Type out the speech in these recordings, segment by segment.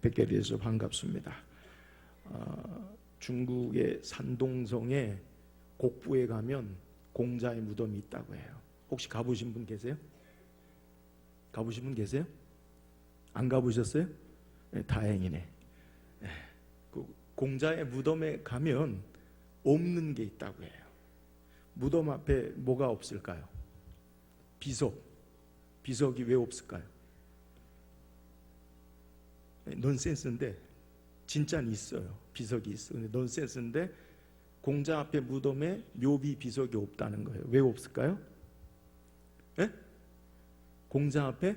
뵙게 되어서 반갑습니다. 중국의 산동성에 곡부에 가면 공자의 무덤이 있다고 해요. 혹시 가보신 분 계세요? 가보신 분 계세요? 안 가보셨어요? 네, 다행이네. 네, 그 공자의 무덤에 가면 없는 게 있다고 해요. 무덤 앞에 뭐가 없을까요? 비석. 비석이 왜 없을까요? 넌센스인데 진짜는 있어요. 비석이 있어. 근데 넌센스인데 공자 앞에 무덤에 묘비 비석이 없다는 거예요. 왜 없을까요? 예? 공자 앞에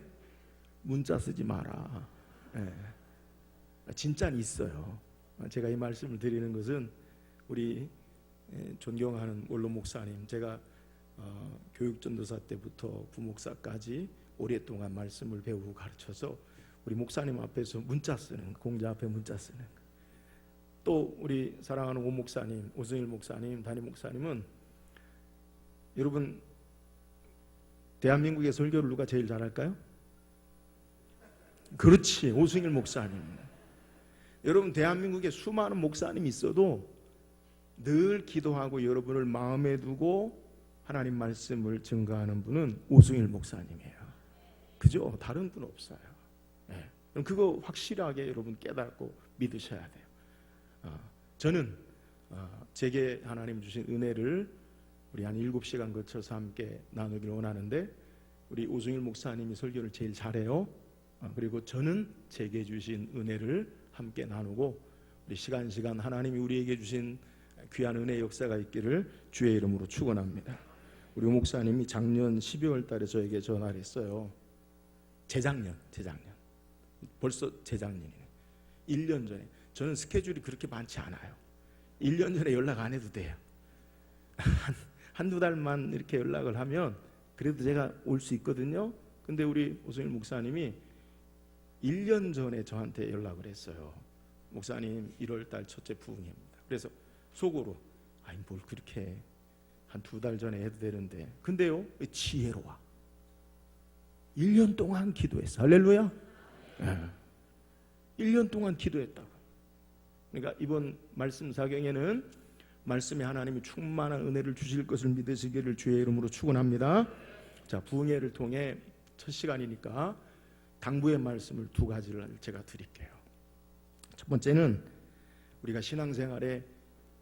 문자 쓰지 마라. 예. 진짜는 있어요. 제가 이 말씀을 드리는 것은 우리 존경하는 원로 목사님, 제가 교육전도사 때부터 부목사까지 오랫동안 말씀을 배우고 가르쳐서 우리 목사님 앞에서 문자 쓰는, 공자 앞에 문자 쓰는, 또 우리 사랑하는 오 목사님, 오승일 목사님, 담임 목사님은, 여러분 대한민국의 설교를 누가 제일 잘할까요? 그렇지, 오승일 목사님. 여러분 대한민국에 수많은 목사님이 있어도 늘 기도하고 여러분을 마음에 두고 하나님 말씀을 증거하는 분은 오승일 목사님이에요. 그죠? 다른 분 없어요. 네. 그럼 그거 확실하게 여러분 깨닫고 믿으셔야 돼요. 저는 제게 하나님 주신 은혜를 우리 한 7시간 거쳐서 함께 나누기를 원하는데, 우리 오승일 목사님이 설교를 제일 잘해요. 그리고 저는 제게 주신 은혜를 함께 나누고, 우리 시간 하나님이 우리에게 주신 귀한 은혜 역사가 있기를 주의 이름으로 축원합니다. 우리 목사님이 작년 12월 달에 저에게 전화를 했어요. 재작년 벌써 재작년이네. 1년 전에. 저는 스케줄이 그렇게 많지 않아요. 1년 전에 연락 안 해도 돼요. 한두 달만 이렇게 연락을 하면 그래도 제가 올 수 있거든요. 근데 우리 오승일 목사님이 1년 전에 저한테 연락을 했어요. 목사님 1월 달 첫째 부흥회입니다. 그래서 속으로 아니 뭘 그렇게 한 2달 전에 해도 되는데, 근데요 지혜로워. 1년 동안 기도했어. 할렐루야. 1년 동안 기도했다고. 그러니까 이번 말씀 사경에는 말씀에 하나님이 충만한 은혜를 주실 것을 믿으시기를 주의 이름으로 축원합니다. 자, 부흥회를 통해 첫 시간이니까 당부의 말씀을 2가지를 제가 드릴게요. 첫 번째는 우리가 신앙생활에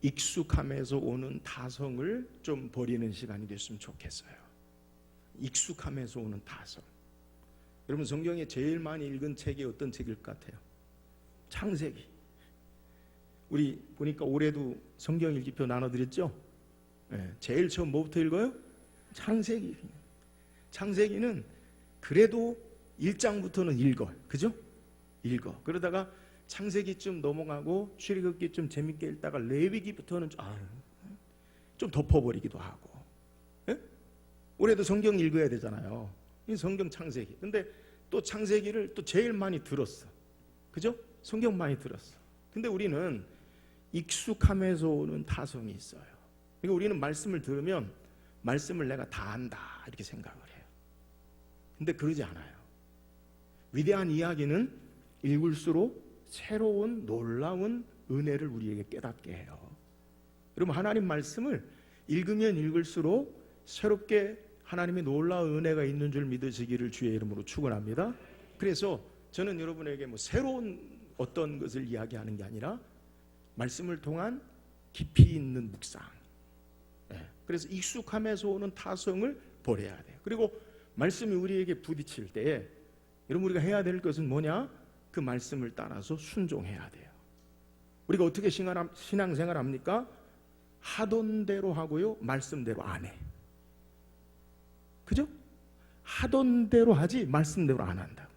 익숙함에서 오는 타성을 좀 버리는 시간이 됐으면 좋겠어요. 익숙함에서 오는 타성. 여러분 성경에 제일 많이 읽은 책이 어떤 책일 것 같아요? 창세기. 우리 보니까 올해도 성경 읽기표 나눠드렸죠? 네, 제일 처음 뭐부터 읽어요? 창세기. 창세기는 그래도 1장부터는 읽어요. 그죠? 읽어. 그러다가 창세기쯤 넘어가고 출애굽기쯤 재밌게 읽다가 레위기부터는 좀 덮어버리기도 하고. 예? 올해도 성경 읽어야 되잖아요. 이 성경 창세기. 근데 또 창세기를 또 제일 많이 들었어. 그죠? 성경 많이 들었어. 근데 우리는 익숙함에서 오는 타성이 있어요. 그러니까 우리는 말씀을 들으면 말씀을 내가 다 안다 이렇게 생각을 해요. 근데 그러지 않아요. 위대한 이야기는 읽을수록 새로운 놀라운 은혜를 우리에게 깨닫게 해요. 여러분 하나님 말씀을 읽으면 읽을수록 새롭게 하나님의 놀라운 은혜가 있는 줄 믿으시기를 주의 이름으로 축원합니다. 그래서 저는 여러분에게 새로운 어떤 것을 이야기하는 게 아니라 말씀을 통한 깊이 있는 묵상. 그래서 익숙함에서 오는 타성을 버려야 돼요. 그리고 말씀이 우리에게 부딪힐 때에 여러분 우리가 해야 될 것은 뭐냐? 그 말씀을 따라서 순종해야 돼요. 우리가 어떻게 신앙생활 합니까? 하던 대로 하고요, 말씀대로 안 해. 그죠? 하던 대로 하지 말씀대로 안 한다고.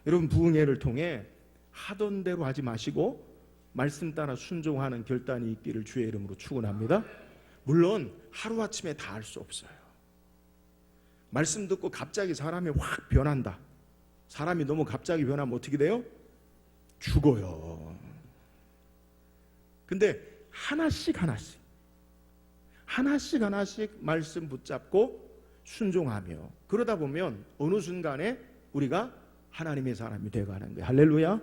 여러분 부흥회를 통해 하던 대로 하지 마시고 말씀 따라 순종하는 결단이 있기를 주의 이름으로 축원합니다. 물론 하루아침에 다 할 수 없어요. 말씀 듣고 갑자기 사람이 확 변한다. 사람이 너무 갑자기 변하면 어떻게 돼요? 죽어요. 근데 하나씩 말씀 붙잡고 순종하며 그러다 보면 어느 순간에 우리가 하나님의 사람이 되어가는 거예요. 할렐루야.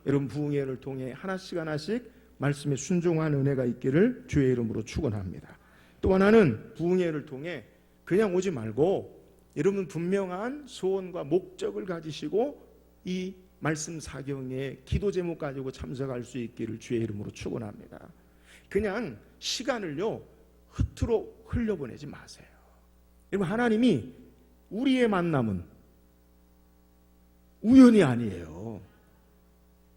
여러분 부흥회를 통해 하나씩 하나씩 말씀에 순종한 은혜가 있기를 주의 이름으로 축원합니다. 또 하나는 부흥회를 통해 그냥 오지 말고 여러분 분명한 소원과 목적을 가지시고 이 말씀 사경에 기도 제목 가지고 참석할 수 있기를 주의 이름으로 축원합니다. 그냥 시간을요 흐트러 흘려보내지 마세요. 여러분 하나님이 우리의 만남은 우연이 아니에요.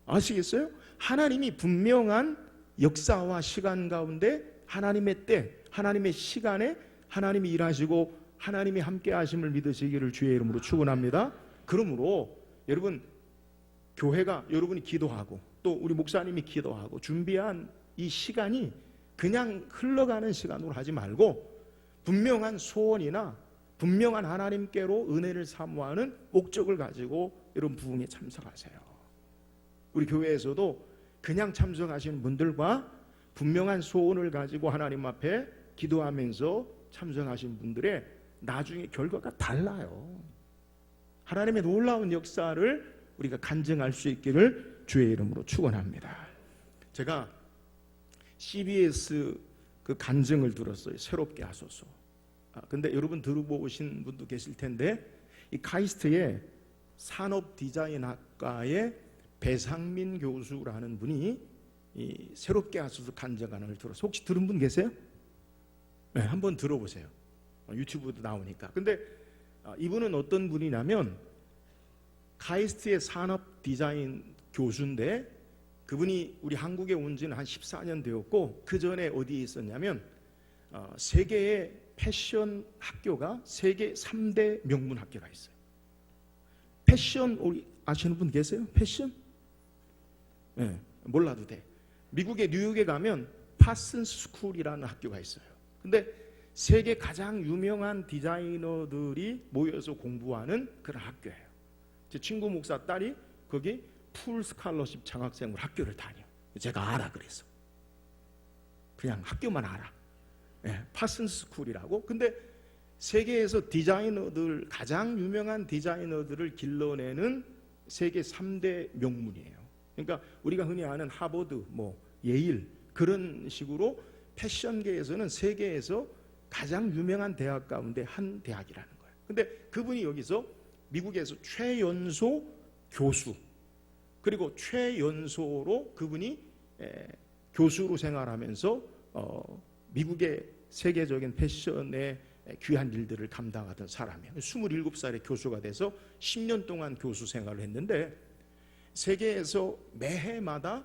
아시겠어요? 하나님이 분명한 역사와 시간 가운데 하나님의 때, 하나님의 시간에 하나님이 일하시고 하나님이 함께 하심을 믿으시기를 주의 이름으로 축원합니다. 그러므로 여러분 교회가 여러분이 기도하고 또 우리 목사님이 기도하고 준비한 이 시간이 그냥 흘러가는 시간으로 하지 말고 분명한 소원이나 분명한 하나님께로 은혜를 사모하는 목적을 가지고 여러분 부흥에 참석하세요. 우리 교회에서도 그냥 참석하시는 분들과 분명한 소원을 가지고 하나님 앞에 기도하면서 참석하신 분들의 나중에 결과가 달라요. 하나님의 놀라운 역사를 우리가 간증할 수 있기를 주의 이름으로 축원합니다. 제가 CBS 그 간증을 들었어요. 새롭게 하소서. 근데 여러분 들어보신 분도 계실 텐데 이 카이스트의 산업 디자인 학과의 배상민 교수라는 분이 이 새롭게 하소서 간증하는 들어서 혹시 들은 분 계세요? 네, 한번 들어보세요. 유튜브도 나오니까. 근데 이분은 어떤 분이냐면 카이스트의 산업 디자인 교수인데 그분이 우리 한국에 온 지는 한 14년 되었고 그 전에 어디에 있었냐면 세계의 패션 학교가 세계 3대 명문 학교가 있어요. 패션 우리 아시는 분 계세요? 패션? 네, 몰라도 돼. 미국의 뉴욕에 가면 파슨스 스쿨이라는 학교가 있어요. 근데 세계 가장 유명한 디자이너들이 모여서 공부하는 그런 학교예요. 제 친구 목사 딸이 거기 풀 스칼러십 장학생으로 학교를 다녀. 제가 알아 그래서. 그냥 학교만 알아. 네, 파슨스 스쿨이라고. 근데 세계에서 디자이너들 가장 유명한 디자이너들을 길러내는 세계 3대 명문이에요. 그러니까 우리가 흔히 아는 하버드, 뭐 예일 그런 식으로 패션계에서는 세계에서 가장 유명한 대학 가운데 한 대학이라는 거예요. 근데 그분이 여기서 미국에서 최연소 교수 그리고 최연소로 그분이 교수로 생활하면서 미국의 세계적인 패션의 귀한 일들을 감당하던 사람이에요. 27살에 교수가 돼서 10년 동안 교수 생활을 했는데 세계에서 매해마다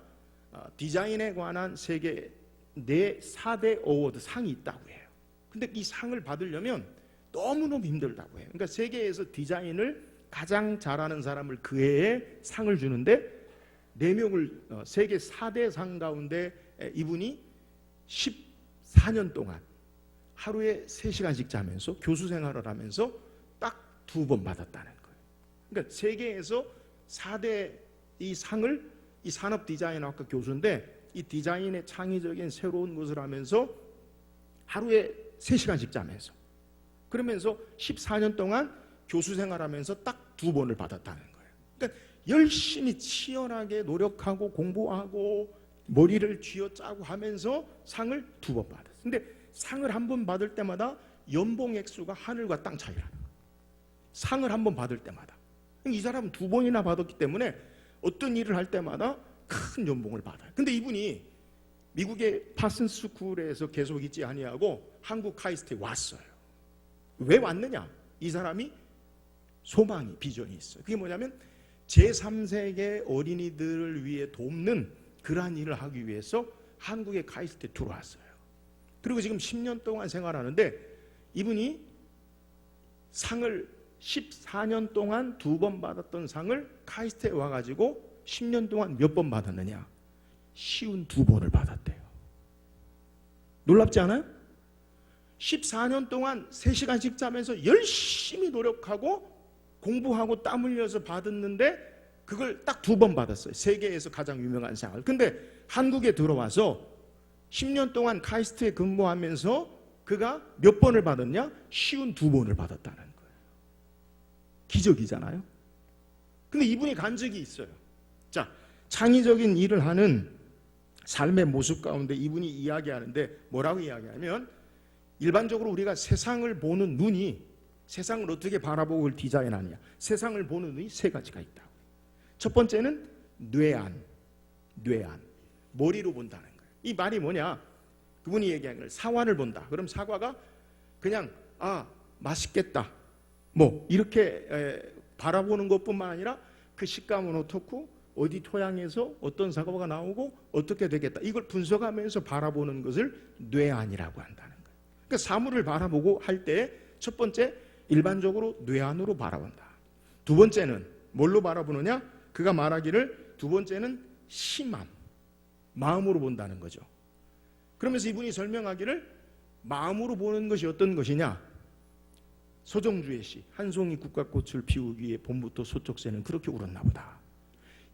디자인에 관한 세계 4대 어워드 상이 있다고 해요. 근데 이 상을 받으려면 너무너무 힘들다고 해요. 그러니까 세계에서 디자인을 가장 잘하는 사람을 그 해에 상을 주는데 4명을 세계 4대 상 가운데 이분이 14년 동안 하루에 3시간씩 자면서 교수 생활을 하면서 딱 2번 받았다는 거예요. 그러니까 세계에서 4대 이 상을 이 산업 디자인학과 교수인데 이 디자인의 창의적인 새로운 것을 하면서 하루에 3시간씩 자면서 그러면서 14년 동안 교수 생활하면서 딱 2번을 받았다는 거예요. 그러니까 열심히 치열하게 노력하고 공부하고 머리를 쥐어짜고 하면서 상을 2번 받았어요. 근데 상을 한 번 받을 때마다 연봉 액수가 하늘과 땅 차이라는 거예요. 상을 한 번 받을 때마다. 이 사람은 2번이나 받았기 때문에 어떤 일을 할 때마다 큰 연봉을 받아요. 근데 이분이 미국의 파슨스 스쿨에서 계속 있지 아니하고 한국 카이스트에 왔어요. 왜 왔느냐? 이 사람이 소망이 비전이 있어요. 그게 뭐냐면 제3세계 어린이들을 위해 돕는 그러한 일을 하기 위해서 한국의 카이스트에 들어왔어요. 그리고 지금 10년 동안 생활하는데 이분이 상을 14년 동안 2번 받았던 상을 카이스트에 와가지고 10년 동안 몇 번 받았느냐? 쉬운 2번을 받았대요. 놀랍지 않아요? 14년 동안 3시간씩 자면서 열심히 노력하고 공부하고 땀 흘려서 받았는데 그걸 딱 2번 받았어요. 세계에서 가장 유명한 상을. 근데 한국에 들어와서 10년 동안 카이스트에 근무하면서 그가 몇 번을 받았냐? 쉬운 2번을 받았다는 거예요. 기적이잖아요. 근데 이분이 간 적이 있어요. 자, 창의적인 일을 하는 삶의 모습 가운데 이분이 이야기하는데 뭐라고 이야기하면, 일반적으로 우리가 세상을 보는 눈이, 세상을 어떻게 바라보고 그걸 디자인하느냐, 세상을 보는 눈이 세 가지가 있다. 첫 번째는 뇌안, 머리로 본다는 거예요. 이 말이 뭐냐, 그분이 얘기하는 걸, 사과를 본다. 그럼 사과가 그냥 맛있겠다 뭐 이렇게 바라보는 것뿐만 아니라 그 식감은 어떻고 어디 토양에서 어떤 사과가 나오고 어떻게 되겠다, 이걸 분석하면서 바라보는 것을 뇌안이라고 한다는 거예요. 그러니까 사물을 바라보고 할 때 첫 번째, 일반적으로 뇌안으로 바라본다. 두 번째는 뭘로 바라보느냐, 그가 말하기를 두 번째는 심한 마음으로 본다는 거죠. 그러면서 이분이 설명하기를 마음으로 보는 것이 어떤 것이냐, 서정주의 시 한 송이 국화꽃을 피우기 위해 봄부터 소쩍새는 그렇게 울었나 보다,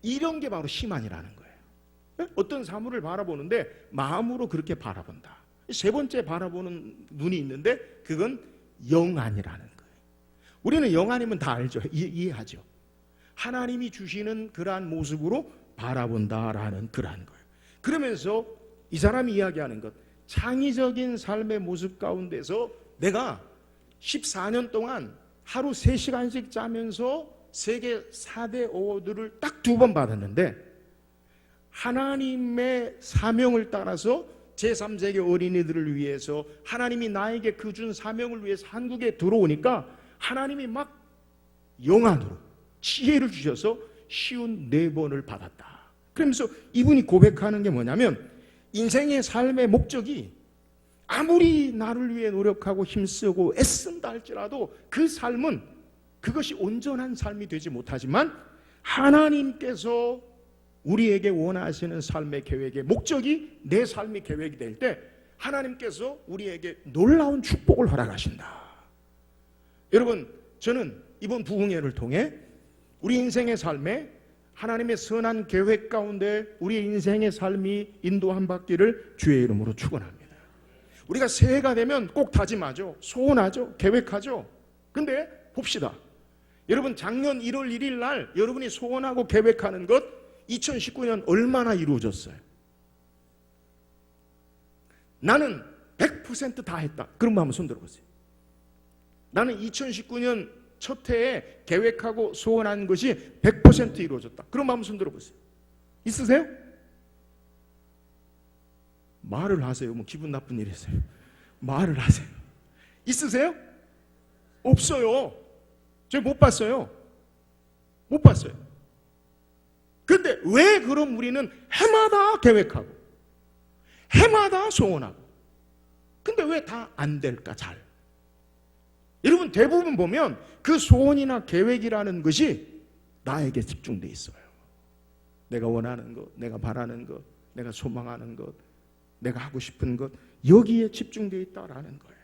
이런 게 바로 심한이라는 거예요. 어떤 사물을 바라보는데 마음으로 그렇게 바라본다. 세 번째 바라보는 눈이 있는데 그건 영안이라는 거예요. 우리는 영안이면 다 알죠. 이해하죠. 하나님이 주시는 그러한 모습으로 바라본다라는 그러한 거예요. 그러면서 이 사람이 이야기하는 것, 창의적인 삶의 모습 가운데서 내가 14년 동안 하루 3시간씩 자면서 세계 4대 어워드를 딱 2번 받았는데, 하나님의 사명을 따라서 제3세계 어린이들을 위해서 하나님이 나에게 그 준 사명을 위해서 한국에 들어오니까 하나님이 막 영안으로 지혜를 주셔서 쉬운 4번을 받았다. 그러면서 이분이 고백하는 게 뭐냐면, 인생의 삶의 목적이 아무리 나를 위해 노력하고 힘쓰고 애쓴다 할지라도 그 삶은 그것이 온전한 삶이 되지 못하지만, 하나님께서 우리에게 원하시는 삶의 계획의 목적이 내 삶의 계획이 될 때 하나님께서 우리에게 놀라운 축복을 허락하신다. 여러분, 저는 이번 부흥회를 통해 우리 인생의 삶에 하나님의 선한 계획 가운데 우리의 인생의 삶이 인도한 받기를 주의 이름으로 축원합니다. 우리가 새해가 되면 꼭 다짐하죠, 소원하죠, 계획하죠. 근데 봅시다. 여러분, 작년 1월 1일 날 여러분이 소원하고 계획하는 것 2019년 얼마나 이루어졌어요? 나는 100% 다 했다. 그런 거 한번 손 들어보세요. 나는 2019년 첫 해에 계획하고 소원한 것이 100% 이루어졌다. 그럼 한번 손 들어보세요. 있으세요? 말을 하세요. 뭐 기분 나쁜 일이세요. 말을 하세요. 있으세요? 없어요. 제가 못 봤어요. 못 봤어요. 근데 왜 그럼 우리는 해마다 계획하고 해마다 소원하고, 근데 왜 다 안 될까? 잘. 여러분, 대부분 보면 그 소원이나 계획이라는 것이 나에게 집중되어 있어요. 내가 원하는 것, 내가 바라는 것, 내가 소망하는 것, 내가 하고 싶은 것, 여기에 집중되어 있다라는 거예요.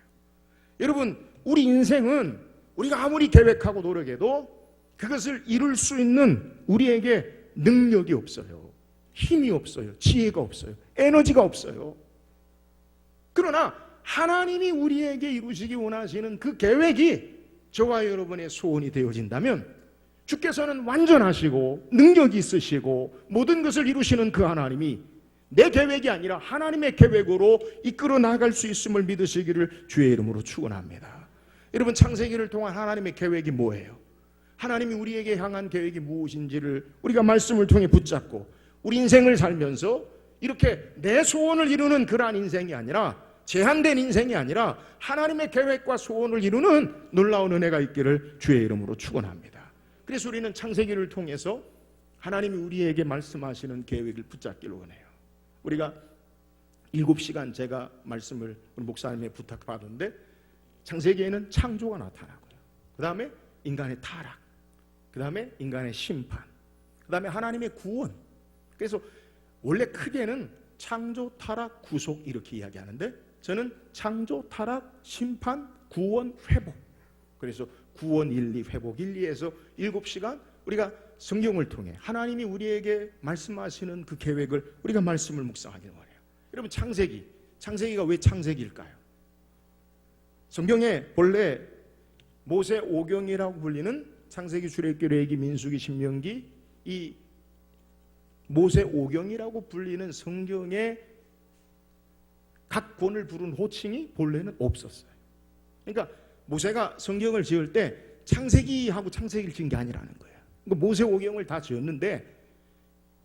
여러분, 우리 인생은 우리가 아무리 계획하고 노력해도 그것을 이룰 수 있는 우리에게 능력이 없어요. 힘이 없어요. 지혜가 없어요. 에너지가 없어요. 그러나 하나님이 우리에게 이루시기 원하시는 그 계획이 저와 여러분의 소원이 되어진다면, 주께서는 완전하시고 능력이 있으시고 모든 것을 이루시는 그 하나님이 내 계획이 아니라 하나님의 계획으로 이끌어 나갈 수 있음을 믿으시기를 주의 이름으로 축원합니다. 여러분, 창세기를 통한 하나님의 계획이 뭐예요? 하나님이 우리에게 향한 계획이 무엇인지를 우리가 말씀을 통해 붙잡고 우리 인생을 살면서 이렇게 내 소원을 이루는 그러한 인생이 아니라, 제한된 인생이 아니라 하나님의 계획과 소원을 이루는 놀라운 은혜가 있기를 주의 이름으로 축원합니다. 그래서 우리는 창세기를 통해서 하나님이 우리에게 말씀하시는 계획을 붙잡기를 원해요. 우리가 7시간 제가 말씀을 우리 목사님의 부탁받았는데, 창세기에는 창조가 나타나고요, 그 다음에 인간의 타락, 그 다음에 인간의 심판, 그 다음에 하나님의 구원. 그래서 원래 크게는 창조, 타락, 구속 이렇게 이야기하는데, 저는 창조, 타락, 심판, 구원, 회복. 그래서 구원 1, 2, 회복 1, 2에서 7시간 우리가 성경을 통해 하나님이 우리에게 말씀하시는 그 계획을 우리가 말씀을 묵상하기를 원해요. 여러분, 창세기가 왜 창세기일까요? 성경에 본래 모세 오경이라고 불리는 창세기, 출애굽기, 레위기, 민수기, 신명기, 이 모세 오경이라고 불리는 성경의 각 권을 부른 호칭이 본래는 없었어요. 그러니까 모세가 성경을 지을 때 창세기하고 창세기를 지은 게 아니라는 거예요. 그러니까 모세 오경을 다 지었는데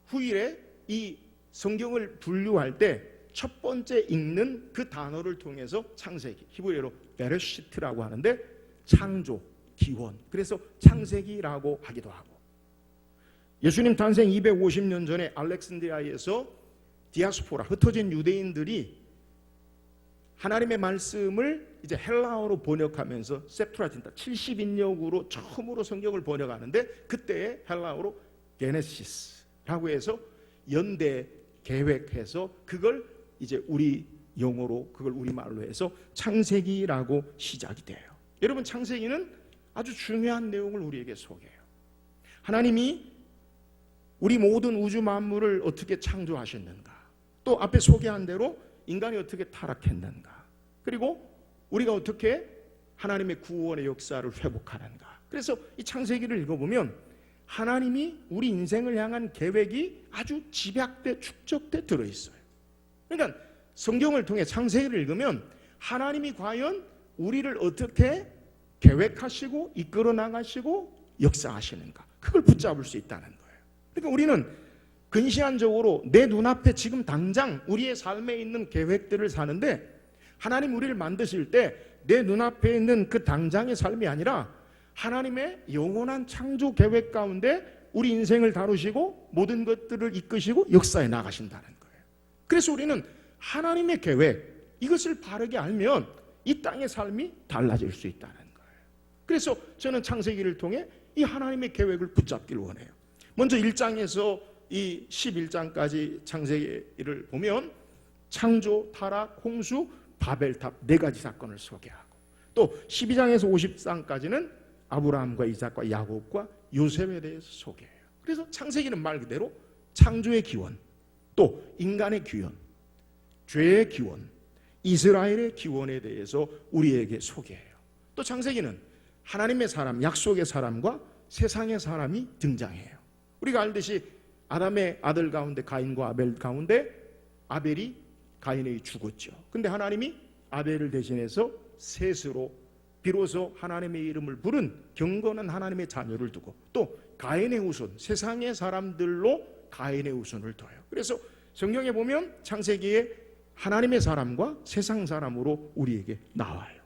후일에 이 성경을 분류할 때 첫 번째 읽는 그 단어를 통해서 창세기, 히브리어로 베레시트라고 하는데 창조, 기원, 그래서 창세기라고 하기도 하고, 예수님 탄생 250년 전에 알렉산드리아에서 디아스포라, 흩어진 유대인들이 하나님의 말씀을 이제 헬라어로 번역하면서 세프라틴타 70인역으로 처음으로 성경을 번역하는데, 그때의 헬라어로 게네시스라고 해서 연대 계획해서 그걸 이제 우리 영어로, 그걸 우리말로 해서 창세기라고 시작이 돼요. 여러분, 창세기는 아주 중요한 내용을 우리에게 소개해요. 하나님이 우리 모든 우주 만물을 어떻게 창조하셨는가, 또 앞에 소개한 대로 인간이 어떻게 타락했는가, 그리고 우리가 어떻게 하나님의 구원의 역사를 회복하는가. 그래서 이 창세기를 읽어보면 하나님이 우리 인생을 향한 계획이 아주 집약돼 축적돼 들어있어요. 그러니까 성경을 통해 창세기를 읽으면 하나님이 과연 우리를 어떻게 계획하시고 이끌어 나가시고 역사하시는가, 그걸 붙잡을 수 있다는 거예요. 그러니까 우리는 근시안적으로 내 눈앞에 지금 당장 우리의 삶에 있는 계획들을 사는데, 하나님 우리를 만드실 때 내 눈앞에 있는 그 당장의 삶이 아니라 하나님의 영원한 창조 계획 가운데 우리 인생을 다루시고 모든 것들을 이끄시고 역사에 나가신다는 거예요. 그래서 우리는 하나님의 계획, 이것을 바르게 알면 이 땅의 삶이 달라질 수 있다는 거예요. 그래서 저는 창세기를 통해 이 하나님의 계획을 붙잡기를 원해요. 먼저 1장에서 이 11장까지 창세기를 보면 창조, 타락, 홍수, 바벨탑 4가지 사건을 소개하고, 또 12장에서 50장까지는 아브라함과 이삭과 야곱과 요셉에 대해서 소개해요. 그래서 창세기는 말 그대로 창조의 기원, 또 인간의 기원, 죄의 기원, 이스라엘의 기원에 대해서 우리에게 소개해요. 또 창세기는 하나님의 사람, 약속의 사람과 세상의 사람이 등장해요. 우리가 알듯이 아담의 아들 가운데 가인과 아벨 가운데 아벨이 가인에게 죽었죠. 근데 하나님이 아벨을 대신해서 셋으로 비로소 하나님의 이름을 부른 경건한 하나님의 자녀를 두고, 또 가인의 후손, 세상의 사람들로 가인의 후손을 둬요. 그래서 성경에 보면 창세기에 하나님의 사람과 세상 사람으로 우리에게 나와요.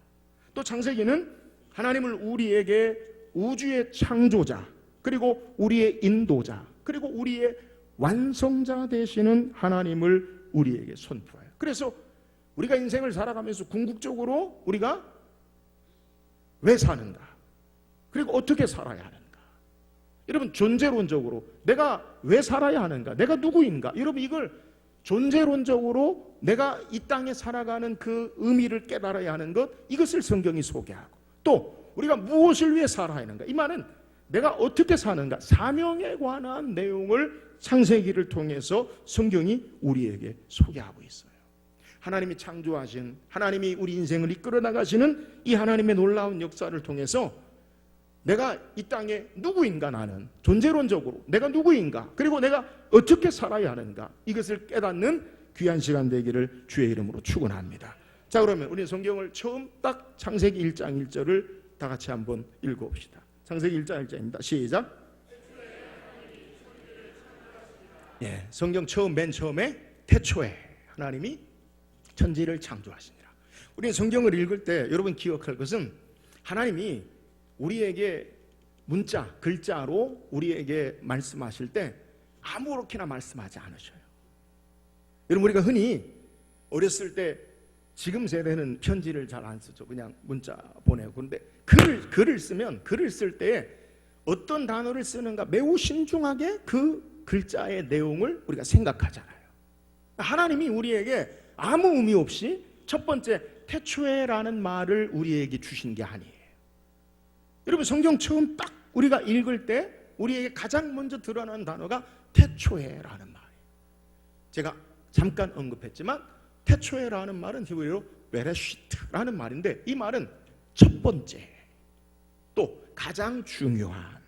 또 창세기는 하나님을 우리에게 우주의 창조자, 그리고 우리의 인도자, 그리고 우리의 완성자 되시는 하나님을 우리에게 선포해요. 그래서 우리가 인생을 살아가면서 궁극적으로 우리가 왜 사는가, 그리고 어떻게 살아야 하는가, 여러분 존재론적으로 내가 왜 살아야 하는가, 내가 누구인가, 여러분 이걸 존재론적으로 내가 이 땅에 살아가는 그 의미를 깨달아야 하는 것, 이것을 성경이 소개하고, 또 우리가 무엇을 위해 살아야 하는가, 이 말은 내가 어떻게 사는가, 사명에 관한 내용을 창세기를 통해서 성경이 우리에게 소개하고 있어요. 하나님이 창조하신, 하나님이 우리 인생을 이끌어 나가시는 이 하나님의 놀라운 역사를 통해서 내가 이 땅에 누구인가, 나는 존재론적으로 내가 누구인가, 그리고 내가 어떻게 살아야 하는가, 이것을 깨닫는 귀한 시간 되기를 주의 이름으로 축원합니다. 자, 그러면 우리 성경을 처음 딱 창세기 1장 1절을 다 같이 한번 읽어봅시다. 창세기 1장 1절입니다. 시작. 예, 성경 처음, 맨 처음에 태초에 하나님이 천지를 창조하시니라. 우리는 성경을 읽을 때 여러분 기억할 것은, 하나님이 우리에게 문자, 글자로 우리에게 말씀하실 때 아무렇게나 말씀하지 않으셔요. 여러분, 우리가 흔히 어렸을 때, 지금 세대는 편지를 잘 안 쓰죠. 그냥 문자 보내고. 그런데 글을 쓰면, 글을 쓸 때 어떤 단어를 쓰는가 매우 신중하게 그 글자의 내용을 우리가 생각하잖아요. 하나님이 우리에게 아무 의미 없이 첫 번째 태초에라는 말을 우리에게 주신 게 아니에요. 여러분, 성경 처음 딱 우리가 읽을 때 우리에게 가장 먼저 드러나는 단어가 태초에라는 말이에요. 제가 잠깐 언급했지만 태초에라는 말은 히브리어로 베레시트라는 말인데, 이 말은 첫 번째, 또 가장 중요한,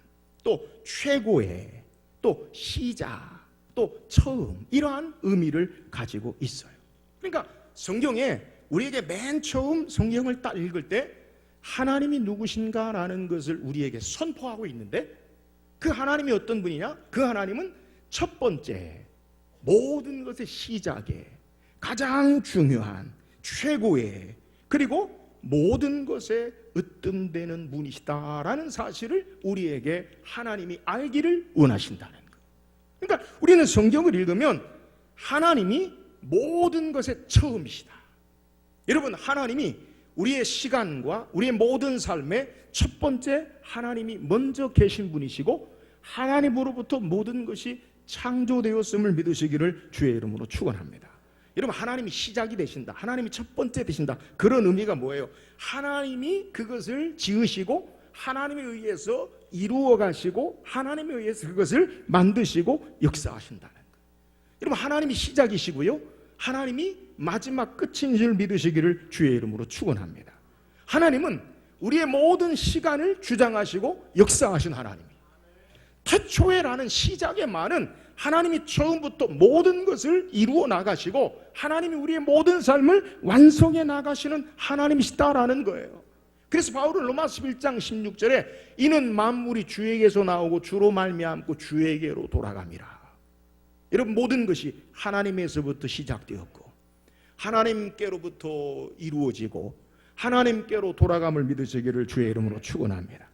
또 최고의, 또 시작, 또 처음, 이러한 의미를 가지고 있어요. 그러니까 성경에 우리에게 맨 처음 성경을 딱 읽을 때 하나님이 누구신가라는 것을 우리에게 선포하고 있는데, 그 하나님이 어떤 분이냐? 그 하나님은 첫 번째, 모든 것의 시작에, 가장 중요한, 최고의, 그리고 모든 것에 으뜸되는 분이시다라는 사실을 우리에게 하나님이 알기를 원하신다는 것. 그러니까 우리는 성경을 읽으면 하나님이 모든 것의 처음이시다. 여러분, 하나님이 우리의 시간과 우리의 모든 삶에 첫 번째 하나님이 먼저 계신 분이시고, 하나님으로부터 모든 것이 창조되었음을 믿으시기를 주의 이름으로 축원합니다. 여러분, 하나님이 시작이 되신다, 하나님이 첫 번째 되신다, 그런 의미가 뭐예요? 하나님이 그것을 지으시고 하나님에 의해서 이루어 가시고 하나님에 의해서 그것을 만드시고 역사하신다는 거예요. 여러분, 하나님이 시작이시고요, 하나님이 마지막 끝인 줄 믿으시기를 주의 이름으로 축원합니다. 하나님은 우리의 모든 시간을 주장하시고 역사하신 하나님이에요. 태초에라는 시작의 말은 하나님이 처음부터 모든 것을 이루어 나가시고 하나님이 우리의 모든 삶을 완성해 나가시는 하나님이시다라는 거예요. 그래서 바울은 로마서 11장 16절에 이는 만물이 주에게서 나오고 주로 말미암고 주에게로 돌아갑니다. 여러분, 모든 것이 하나님에서부터 시작되었고 하나님께로부터 이루어지고 하나님께로 돌아감을 믿으시기를 주의 이름으로 축원합니다.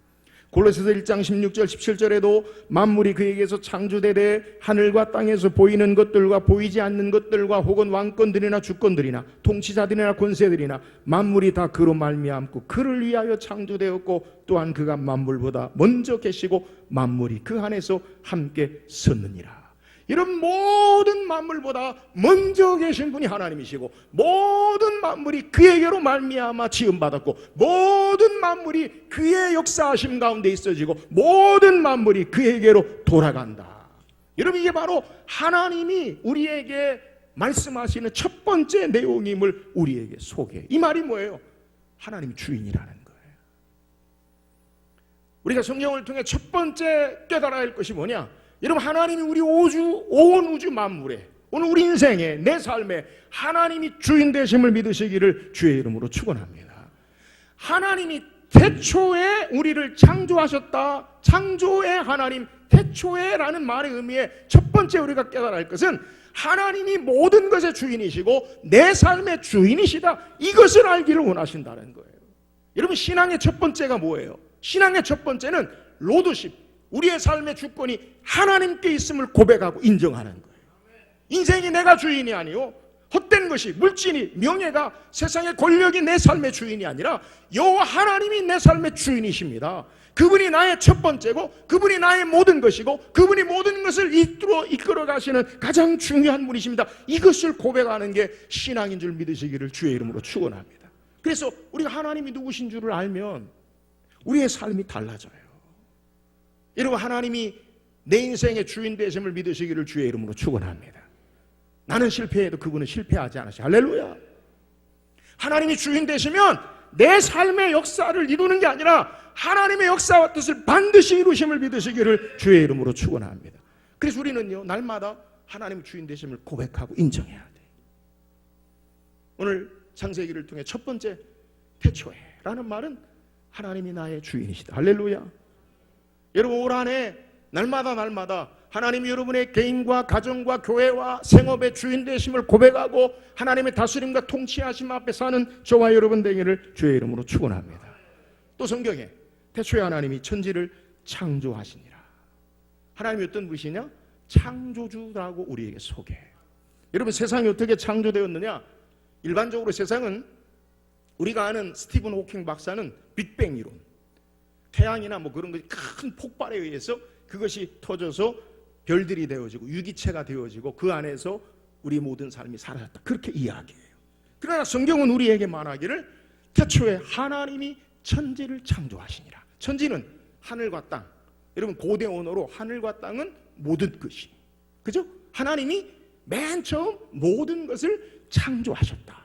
골로새서 1장 16절 17절에도 만물이 그에게서 창조되되 하늘과 땅에서 보이는 것들과 보이지 않는 것들과 혹은 왕권들이나 주권들이나 통치자들이나 권세들이나 만물이 다 그로 말미암고 그를 위하여 창조되었고 또한 그가 만물보다 먼저 계시고 만물이 그 안에서 함께 섰느니라. 이런 모든 만물보다 먼저 계신 분이 하나님이시고 모든 만물이 그에게로 말미암아 지음받았고 모든 만물이 그의 역사하심 가운데 있어지고 모든 만물이 그에게로 돌아간다. 여러분, 이게 바로 하나님이 우리에게 말씀하시는 첫 번째 내용임을 우리에게 소개해. 이 말이 뭐예요? 하나님이 주인이라는 거예요. 우리가 성경을 통해 첫 번째 깨달아야 할 것이 뭐냐? 여러분, 하나님이 우리 온 우주 만물에, 오늘 우리 인생에, 내 삶에 하나님이 주인 되심을 믿으시기를 주의 이름으로 축원합니다. 하나님이 태초에 우리를 창조하셨다. 창조의 하나님, 태초에라는 말의 의미에 첫 번째 우리가 깨달아야 할 것은 하나님이 모든 것의 주인이시고 내 삶의 주인이시다, 이것을 알기를 원하신다는 거예요. 여러분, 신앙의 첫 번째가 뭐예요? 신앙의 첫 번째는 로드십, 우리의 삶의 주권이 하나님께 있음을 고백하고 인정하는 거예요. 인생이 내가 주인이 아니요, 헛된 것이, 물질이, 명예가, 세상의 권력이 내 삶의 주인이 아니라 여호와 하나님이 내 삶의 주인이십니다. 그분이 나의 첫 번째고 그분이 나의 모든 것이고 그분이 모든 것을 이끌어 가시는 가장 중요한 분이십니다. 이것을 고백하는 게 신앙인 줄 믿으시기를 주의 이름으로 축원합니다. 그래서 우리가 하나님이 누구신 줄을 알면 우리의 삶이 달라져요. 여러분, 하나님이 내 인생의 주인 되심을 믿으시기를 주의 이름으로 축원합니다. 나는 실패해도 그분은 실패하지 않으시. 할렐루야. 하나님이 주인 되시면 내 삶의 역사를 이루는 게 아니라 하나님의 역사와 뜻을 반드시 이루심을 믿으시기를 주의 이름으로 축원합니다. 그래서 우리는요, 날마다 하나님의 주인 되심을 고백하고 인정해야 돼. 오늘 창세기를 통해 첫 번째 태초에라는 말은 하나님이 나의 주인이시다. 할렐루야. 여러분, 올 한 해 날마다 하나님이 여러분의 개인과 가정과 교회와 생업의 주인 되심을 고백하고 하나님의 다스림과 통치하심 앞에 사는 저와 여러분 되기를 주의 이름으로 축원합니다. 또 성경에 태초에 하나님이 천지를 창조하시니라. 하나님이 어떤 분이시냐? 창조주라고 우리에게 소개해요. 여러분, 세상이 어떻게 창조되었느냐? 일반적으로 세상은 우리가 아는 스티븐 호킹 박사는 빅뱅 이론, 태양이나 뭐 그런 것이 큰 폭발에 의해서 그것이 터져서 별들이 되어지고 유기체가 되어지고 그 안에서 우리 모든 삶이 사라졌다, 그렇게 이야기해요. 그러나 성경은 우리에게 말하기를 태초에 하나님이 천지를 창조하시니라. 천지는 하늘과 땅, 여러분 고대 언어로 하늘과 땅은 모든 것이, 그죠? 하나님이 맨 처음 모든 것을 창조하셨다.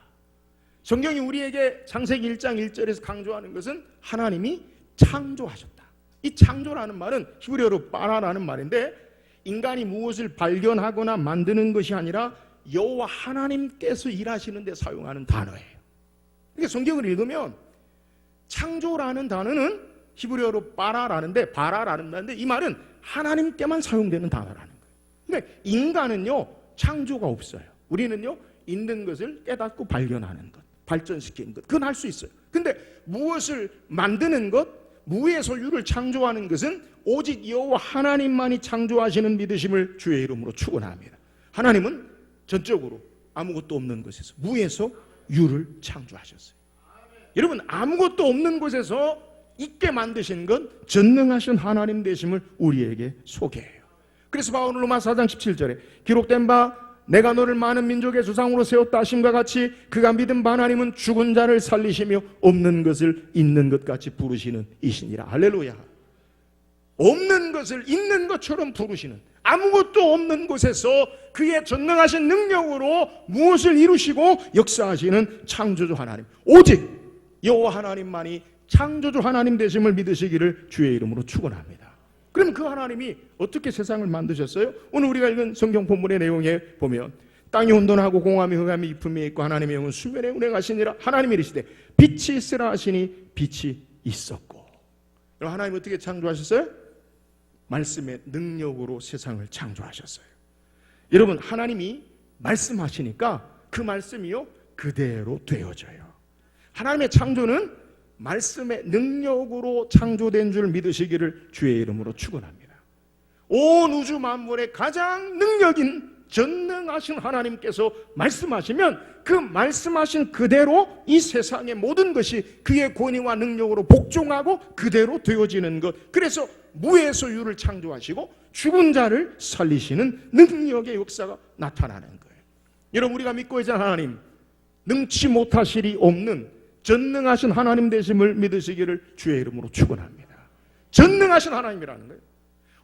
성경이 우리에게 창세기 1장 1절에서 강조하는 것은 하나님이 창조하셨다. 이 창조라는 말은 히브리어로 빠라라는 말인데 인간이 무엇을 발견하거나 만드는 것이 아니라 여호와 하나님께서 일하시는 데 사용하는 단어예요. 그러니까 성경을 읽으면 창조라는 단어는 히브리어로 바라라는데 이 말은 하나님께만 사용되는 단어라는 거예요. 그러니까 인간은요 창조가 없어요. 우리는요 있는 것을 깨닫고 발견하는 것, 발전시키는 것, 그건 할 수 있어요. 근데 무엇을 만드는 것, 무의 소유를 창조하는 것은 오직 여호와 하나님만이 창조하시는 믿으심을 주의 이름으로 축원합니다. 하나님은 전적으로 아무것도 없는 곳에서 무에서 유를 창조하셨어요. 여러분 아무것도 없는 곳에서 있게 만드신 건 전능하신 하나님 되심을 우리에게 소개해요. 그래서 바울은 로마서 4장 17절에 기록된 바 내가 너를 많은 민족의 조상으로 세웠다 하심과 같이 그가 믿은 바 하나님은 죽은 자를 살리시며 없는 것을 있는 것 같이 부르시는 이시니라. 할렐루야. 없는 것을 있는 것처럼 부르시는, 아무것도 없는 곳에서 그의 전능하신 능력으로 무엇을 이루시고 역사하시는 창조주 하나님, 오직 여호와 하나님만이 창조주 하나님 되심을 믿으시기를 주의 이름으로 축원합니다. 그럼 그 하나님이 어떻게 세상을 만드셨어요? 오늘 우리가 읽은 성경 본문의 내용에 보면 땅이 혼돈하고 공함이 흑암이 깊음이 있고 하나님의 영은 수면에 운행하시니라. 하나님이 이르시되 빛이 있으라 하시니 빛이 있었고. 하나님 어떻게 창조하셨어요? 말씀의 능력으로 세상을 창조하셨어요. 여러분 하나님이 말씀하시니까 그 말씀이요 그대로 되어져요. 하나님의 창조는 말씀의 능력으로 창조된 줄 믿으시기를 주의 이름으로 축원합니다. 온 우주 만물의 가장 능력인 전능하신 하나님께서 말씀하시면 그 말씀하신 그대로 이 세상의 모든 것이 그의 권위와 능력으로 복종하고 그대로 되어지는 것. 그래서 무에서 유를 창조하시고 죽은 자를 살리시는 능력의 역사가 나타나는 거예요. 여러분 우리가 믿고 있는 하나님, 능치 못하실 이 없는 전능하신 하나님 되심을 믿으시기를 주의 이름으로 축원합니다. 전능하신 하나님이라는 거예요.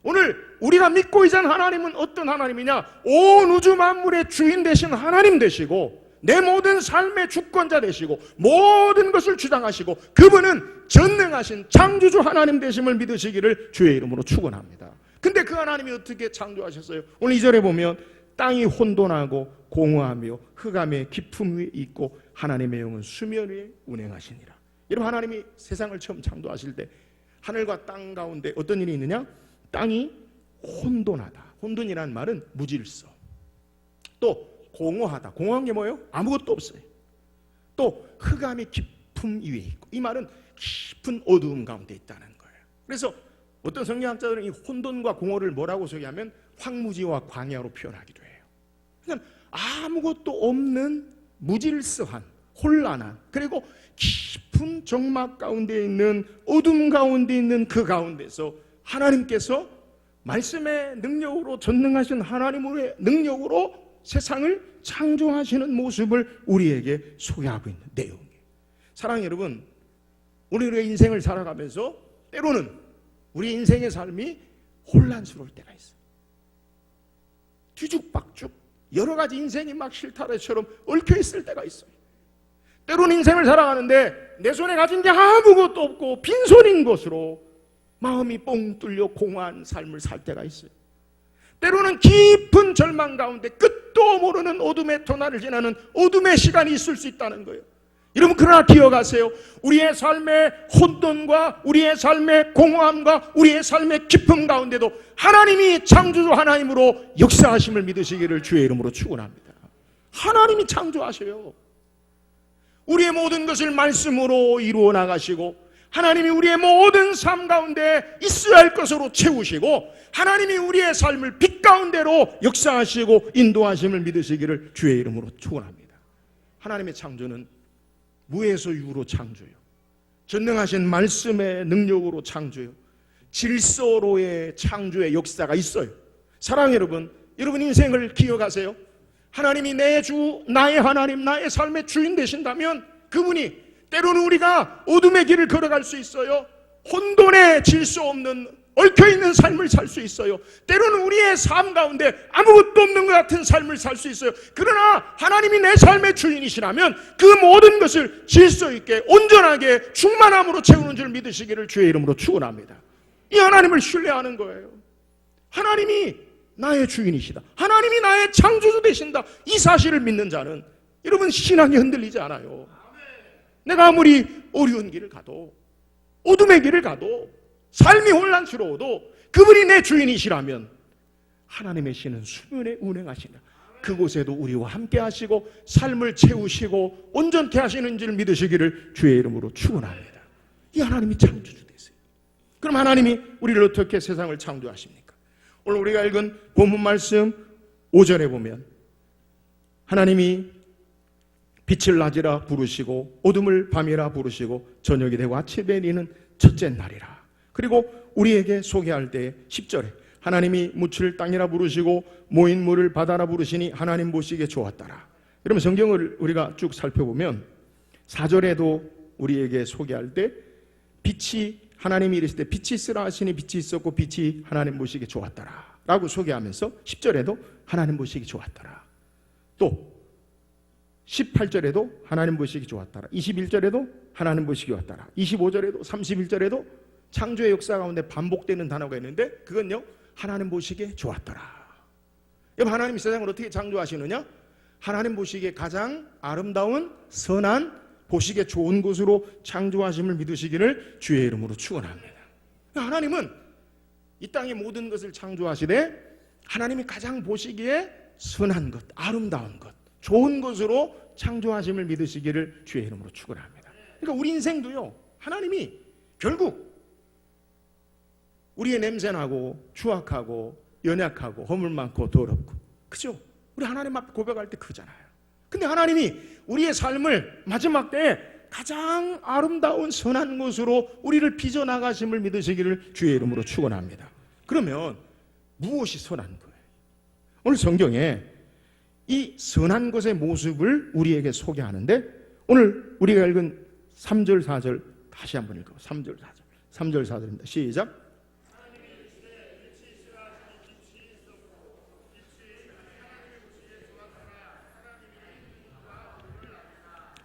오늘 우리가 믿고 있는 하나님은 어떤 하나님이냐? 온 우주 만물의 주인 되신 하나님 되시고 내 모든 삶의 주권자 되시고 모든 것을 주장하시고 그분은 전능하신 창조주 하나님 되심을 믿으시기를 주의 이름으로 축원합니다. 근데 그 하나님이 어떻게 창조하셨어요? 오늘 2절에 보면 땅이 혼돈하고 공허하며 흑암의 깊음 위에 있고 하나님의 영은 수면 위에 운행하시니라. 여러분 하나님이 세상을 처음 창조하실 때 하늘과 땅 가운데 어떤 일이 있느냐? 땅이 혼돈하다. 혼돈이라는 말은 무질서. 또 공허하다. 공허한 게 뭐예요? 아무것도 없어요. 또 흑암이 깊음 위에 있고, 이 말은 깊은 어두움 가운데 있다는 거예요. 그래서 어떤 성경학자들은 이 혼돈과 공허를 뭐라고 소개하면 황무지와 광야로 표현하기도 해요. 그러니까 아무것도 없는 무질서한, 혼란한, 그리고 깊은 정막 가운데 있는, 어둠 가운데 있는 그 가운데서 하나님께서 말씀의 능력으로, 전능하신 하나님의 능력으로 세상을 창조하시는 모습을 우리에게 소개하고 있는 내용이에요. 사랑하는 여러분, 우리의 인생을 살아가면서 때로는 우리 인생의 삶이 혼란스러울 때가 있어요. 뒤죽박죽 여러 가지 인생이 막 실타래처럼 얽혀 있을 때가 있어요. 때로는 인생을 살아가는데 내 손에 가진 게 아무것도 없고 빈손인 것으로 마음이 뻥 뚫려 공허한 삶을 살 때가 있어요. 때로는 깊은 절망 가운데 끝도 모르는 어둠의 터널을 지나는 어둠의 시간이 있을 수 있다는 거예요. 여러분 그러나 기억하세요. 우리의 삶의 혼돈과 우리의 삶의 공허함과 우리의 삶의 깊음 가운데도 하나님이 창조주 하나님으로 역사하심을 믿으시기를 주의 이름으로 축원합니다. 하나님이 창조하셔요. 우리의 모든 것을 말씀으로 이루어 나가시고 하나님이 우리의 모든 삶 가운데 있어야 할 것으로 채우시고 하나님이 우리의 삶을 빛 가운데로 역사하시고 인도하심을 믿으시기를 주의 이름으로 축원합니다. 하나님의 창조는 무에서 유로 창조요, 전능하신 말씀의 능력으로 창조요, 질서로의 창조의 역사가 있어요. 사랑하는 여러분, 여러분 인생을 기억하세요. 하나님이 내 주, 나의 하나님, 나의 삶의 주인 되신다면 그분이 때로는 우리가 어둠의 길을 걸어갈 수 있어요. 혼돈의 질서 없는 얽혀있는 삶을 살 수 있어요. 때로는 우리의 삶 가운데 아무것도 없는 것 같은 삶을 살 수 있어요. 그러나 하나님이 내 삶의 주인이시라면 그 모든 것을 질서 있게 온전하게 충만함으로 채우는 줄 믿으시기를 주의 이름으로 축원합니다. 이 하나님을 신뢰하는 거예요. 하나님이 나의 주인이시다, 하나님이 나의 창조주 되신다, 이 사실을 믿는 자는 여러분 신앙이 흔들리지 않아요. 내가 아무리 어려운 길을 가도, 어둠의 길을 가도, 삶이 혼란스러워도 그분이 내 주인이시라면 하나님의 신은 수면에 운행하시나 그곳에도 우리와 함께 하시고 삶을 채우시고 온전케 하시는 줄 믿으시기를 주의 이름으로 축원합니다. 이 하나님이 창조주 되세요. 그럼 하나님이 우리를 어떻게 세상을 창조하십니까? 오늘 우리가 읽은 본문 말씀 5절에 보면 하나님이 빛을 낮이라 부르시고 어둠을 밤이라 부르시고 저녁이 되고 아침에 이르는 첫째 날이라. 그리고 우리에게 소개할 때 10절에 하나님이 묻힐 땅이라 부르시고 모인 물을 바다라 부르시니 하나님 보시기에 좋았더라. 여러분 성경을 우리가 쭉 살펴보면 4절에도 우리에게 소개할 때 빛이, 하나님이 이르실 때 빛이 있으라 하시니 빛이 있었고 빛이 하나님 보시기에 좋았더라 라고 소개하면서 10절에도 하나님 보시기 좋았더라. 또 18절에도 하나님 보시기 좋았더라. 21절에도 하나님 보시기 좋았더라. 25절에도 31절에도 창조의 역사 가운데 반복되는 단어가 있는데 그건요 하나님 보시기에 좋았더라. 여러분 하나님 세상을 어떻게 창조하시느냐? 하나님 보시기에 가장 아름다운 선한 보시기에 좋은 곳으로 창조하심을 믿으시기를 주의 이름으로 축원합니다. 하나님은 이 땅의 모든 것을 창조하시되 하나님이 가장 보시기에 선한 것, 아름다운 것, 좋은 것으로 창조하심을 믿으시기를 주의 이름으로 축원합니다. 그러니까 우리 인생도요 하나님이 결국 우리의 냄새나고 추악하고 연약하고 허물 많고 더럽고, 그죠? 우리 하나님 앞에 고백할 때 그잖아요. 근데 하나님이 우리의 삶을 마지막 때에 가장 아름다운 선한 것으로 우리를 빚어나가심을 믿으시기를 주의 이름으로 축원합니다. 그러면 무엇이 선한 거예요? 오늘 성경에 이 선한 것의 모습을 우리에게 소개하는데 오늘 우리가 읽은 3절 4절 다시 한번 읽어요. 3절 4절 3절 4절입니다. 시작.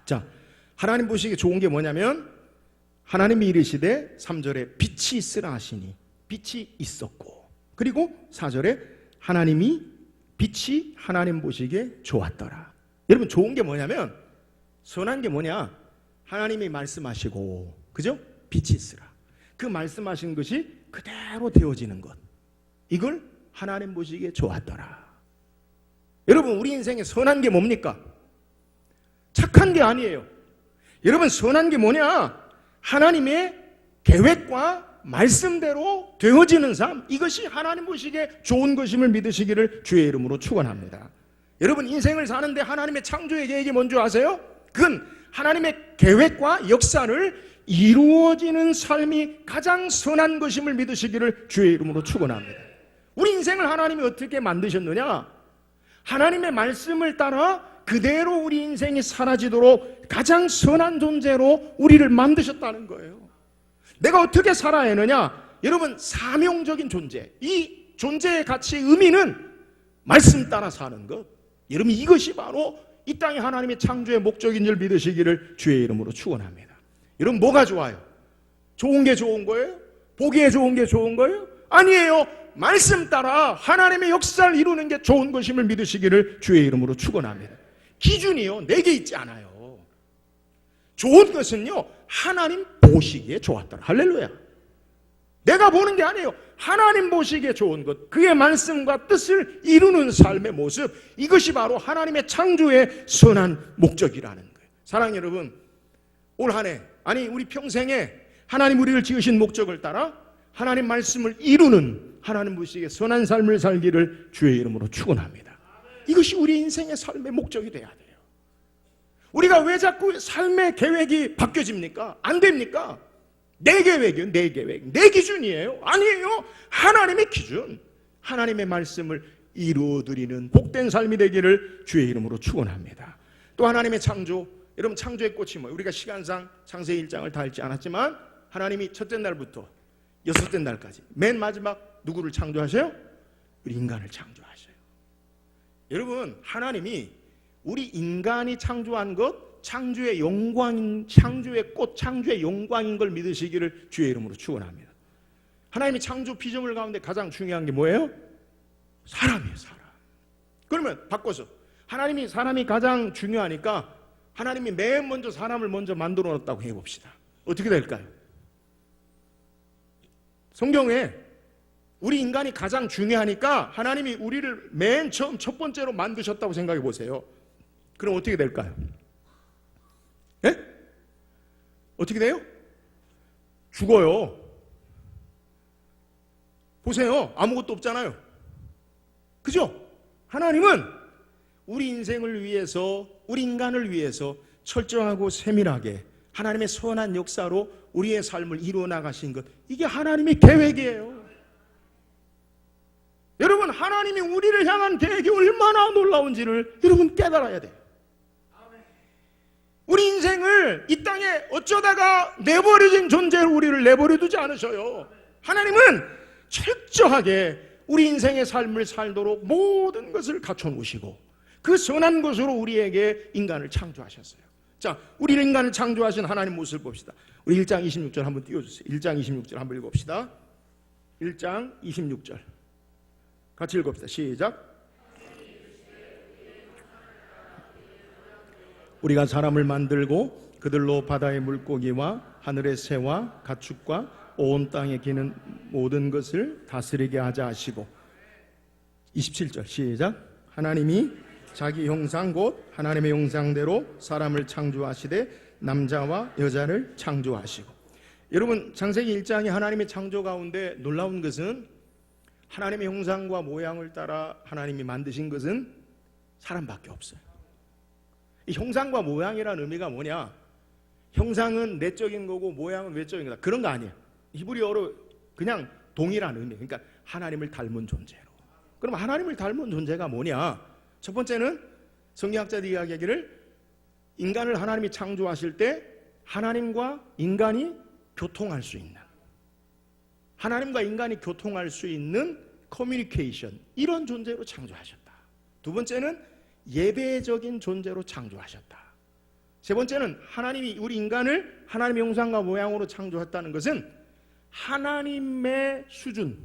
자, 하나님 보시기에 좋은 게 뭐냐면 하나님이 이르시되 3절에 빛이 있으라 하시니 빛이 있었고, 그리고 4절에 하나님이 빛이 하나님 보시기에 좋았더라. 여러분 좋은 게 뭐냐면 선한 게 뭐냐? 하나님이 말씀하시고, 그죠? 빛이 있으라. 그 말씀하신 것이 그대로 되어지는 것, 이걸 하나님 보시기에 좋았더라. 여러분 우리 인생에 선한 게 뭡니까? 착한 게 아니에요. 여러분 선한 게 뭐냐? 하나님의 계획과 말씀대로 되어지는 삶, 이것이 하나님 보시기에 좋은 것임을 믿으시기를 주의 이름으로 축원합니다. 여러분 인생을 사는데 하나님의 창조의 계획이 뭔지 아세요? 그건 하나님의 계획과 역사를 이루어지는 삶이 가장 선한 것임을 믿으시기를 주의 이름으로 축원합니다. 우리 인생을 하나님이 어떻게 만드셨느냐? 하나님의 말씀을 따라 그대로 우리 인생이 사라지도록 가장 선한 존재로 우리를 만드셨다는 거예요. 내가 어떻게 살아야 하느냐? 여러분 사명적인 존재, 이 존재의 가치, 의미는 말씀 따라 사는 것. 여러분 이것이 바로 이 땅에 하나님의 창조의 목적인 줄 믿으시기를 주의 이름으로 축원합니다. 여러분 뭐가 좋아요? 좋은 게 좋은 거예요? 보기에 좋은 게 좋은 거예요? 아니에요. 말씀 따라 하나님의 역사를 이루는 게 좋은 것임을 믿으시기를 주의 이름으로 축원합니다. 기준이요 내게 있지 않아요. 좋은 것은요 하나님 보시기에 좋았더라. 할렐루야. 내가 보는 게 아니에요. 하나님 보시기에 좋은 것, 그의 말씀과 뜻을 이루는 삶의 모습, 이것이 바로 하나님의 창조의 선한 목적이라는 거예요. 사랑하는 여러분, 올 한 해, 아니 우리 평생에 하나님 우리를 지으신 목적을 따라 하나님 말씀을 이루는 하나님 보시기에 선한 삶을 살기를 주의 이름으로 축원합니다. 이것이 우리 인생의 삶의 목적이 돼야 돼요. 우리가 왜 자꾸 삶의 계획이 바뀌어집니까? 안 됩니까? 내 계획이요, 내 계획, 내 기준이에요? 아니에요. 하나님의 기준, 하나님의 말씀을 이루어드리는 복된 삶이 되기를 주의 이름으로 축원합니다. 또 하나님의 창조, 여러분 창조의 꽃이 뭐예요? 우리가 시간상 창세기 1장을 다 읽지 않았지만 하나님이 첫째 날부터 여섯째 날까지 맨 마지막 누구를 창조하셔요? 우리 인간을 창조하셔요. 여러분 하나님이 우리 인간이 창조한 것, 창조의 영광인, 창조의 꽃, 창조의 영광인 걸 믿으시기를 주의 이름으로 축원합니다. 하나님의 창조 피조물 가운데 가장 중요한 게 뭐예요? 사람이에요, 사람. 그러면 바꿔서 하나님이 사람이 가장 중요하니까 하나님이 맨 먼저 사람을 먼저 만들어 놨다고 해봅시다. 어떻게 될까요? 성경에 우리 인간이 가장 중요하니까 하나님이 우리를 맨 처음 첫 번째로 만드셨다고 생각해 보세요. 그럼 어떻게 될까요? 예? 어떻게 돼요? 죽어요. 보세요. 아무것도 없잖아요. 그죠? 하나님은 우리 인생을 위해서, 우리 인간을 위해서 철저하고 세밀하게 하나님의 선한 역사로 우리의 삶을 이루어 나가신 것, 이게 하나님의 계획이에요. 여러분, 하나님이 우리를 향한 계획이 얼마나 놀라운지를 여러분 깨달아야 돼요. 우리 인생을 이 땅에 어쩌다가 내버려진 존재로 우리를 내버려 두지 않으셔요. 하나님은 철저하게 우리 인생의 삶을 살도록 모든 것을 갖춰 놓으시고 그 선한 것으로 우리에게 인간을 창조하셨어요. 자, 우리 인간을 창조하신 하나님 모습을 봅시다. 우리 1장 26절 한번 띄워주세요. 1장 26절 한번 읽어봅시다. 1장 26절 같이 읽어봅시다. 시작. 우리가 사람을 만들고 그들로 바다의 물고기와 하늘의 새와 가축과 온 땅에 기는 모든 것을 다스리게 하자 하시고 27절 시작. 하나님이 자기 형상 곧 하나님의 형상대로 사람을 창조하시되 남자와 여자를 창조하시고. 여러분, 창세기 1장의 하나님의 창조 가운데 놀라운 것은 하나님의 형상과 모양을 따라 하나님이 만드신 것은 사람밖에 없어요. 이 형상과 모양이라는 의미가 뭐냐? 형상은 내적인 거고 모양은 외적인 거다, 그런 거 아니에요. 히브리어로 그냥 동일한 의미. 그러니까 하나님을 닮은 존재로. 그럼 하나님을 닮은 존재가 뭐냐? 첫 번째는 성경학자들이 이야기하기를 인간을 하나님이 창조하실 때 하나님과 인간이 교통할 수 있는, 하나님과 인간이 교통할 수 있는 커뮤니케이션, 이런 존재로 창조하셨다. 두 번째는 예배적인 존재로 창조하셨다. 세 번째는 하나님이 우리 인간을 하나님의 형상과 모양으로 창조했다는 것은 하나님의 수준,